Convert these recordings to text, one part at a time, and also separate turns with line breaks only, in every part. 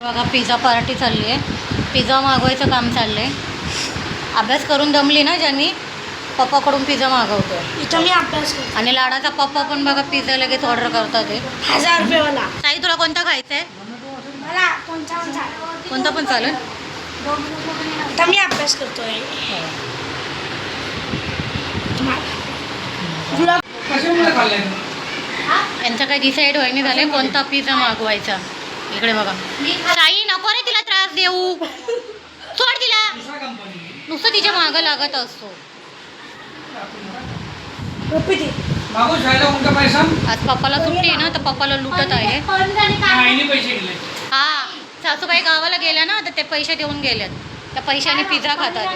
बघा pizza party चालली आहे. पिझ्झा मागवायचं काम चाललं आहे. अभ्यास करून दमली ना ज्यांनी पप्पाकडून पिझ्झा मागवतो
इथं मी अभ्यास करतो.
आणि लाडाचा पप्पा पण बघा पिझ्झा लगेच ऑर्डर करतात आहे.
1000 रुपयेवाला.
ताई तुला कोणता खायचा आहे?
मला कोणता पण चालेल.
कोणता पण चालेल.
आता मी अभ्यास करतोय.
यांचं काही डिसाईड व्हायनी झाले कोणता पिझ्झा मागवायचा. इकडे बघा ताई नको रे तिला त्रास देऊ. सोड तिला. नुसतं तिच्या मागं लागत असतो. आज पप्पाला सुट्टी आहे ना तर पप्पाला लुटत आहे. हा सासूबाई गावाला गेल्या ना तर ते पैसे देऊन गेल्यात. त्या पैशाने पिझ्झा खातात.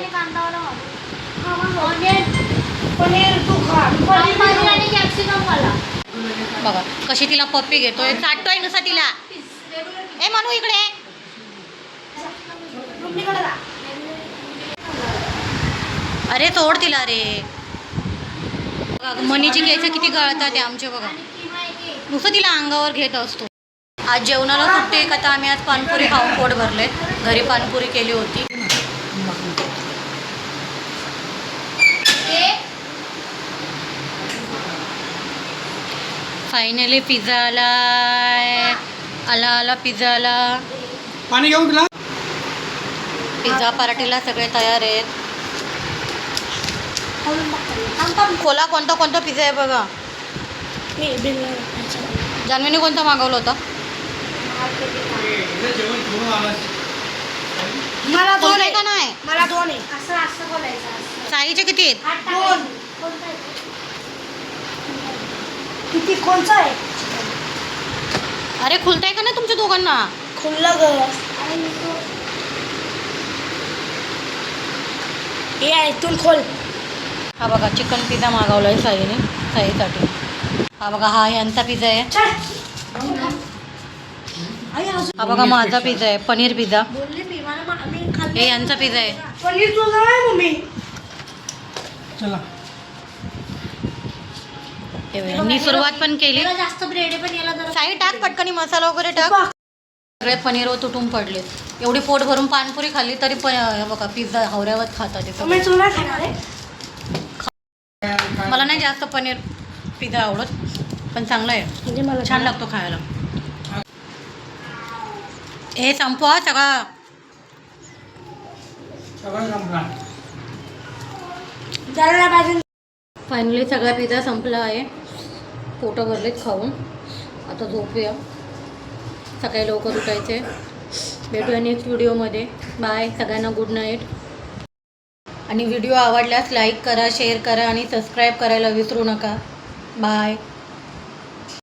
बघा कशी तिला पप्पी घेतोय. चाटतोय नुसता तिला. ए म्हणू इकडे. अरे सोड तिला रे. मनीची केस किती गळतात ते आमचे बघा. नुसतं तिला अंगावर घेत असतो. आज जेवणाला सुट्टी आहे का तर आम्ही आज पानपुरी खाऊन पोट भरले. घरी पानपुरी केली होती. फायनली पिझ्झा आला पिझ्झा आला.
पाणी घेऊन तुला.
पिझ्झा पार्टीला सगळे तयार आहेत. खोला कोणता कोणता पिझ्झा आहे बघा. जान्हवीने कोणता मागवला होता?
मला दोन आहे
का नाही?
मला दोन आहे. असं बोलायचं.
साईचे किती आहेत?
दोन. किती कोणचा आहे?
अरे खुलताय का नाही तुमच्या दोघांना?
खुल्लं ग. हे आहे इथून खोल.
हा बघा चिकन पिझ्झा मागवला आहे साईसाठी. हा बघा हा यांचा पिझ्झा आहे. हा बघा माझा पिझ्झा आहे पनीर पिझ्झा. हे यांचा पिझ्झा आहे.
पनीर तुझा आहे मम्मी.
चला
मी सुरुवात पण केली.
जास्त ब्रेड आहे पण याला जरा
साई टाक पटकनी मसाला वगैरे टाक. सगळे पनीरवर तुटून पडले. एवढी पोट भरून पानपुरी खाल्ली तरी पण बघा पिझ्झा हवऱ्यावर खातात.
मम्मी तुला खाणार आहे.
मला नाही जास्त पनीर पिझ्झा आवडत पण चांगला आहे.
म्हणजे मला
छान लागतो खायला. हे संपवा सगळा.
जायला पाहिजे.
फायनली सगळा पिझ्झा संपला आहे. पोटं भरलेत खाऊन. आता झोपूया. सकाळी लवकर उठायचे. भेटूया नेक्स्ट व्हिडिओमध्ये. बाय सगळ्यांना गुड नाईट. आणि व्हिडिओ आवडल्यास लाईक करा शेअर करा आणि सबस्क्राईब करायला विसरू नका. बाय.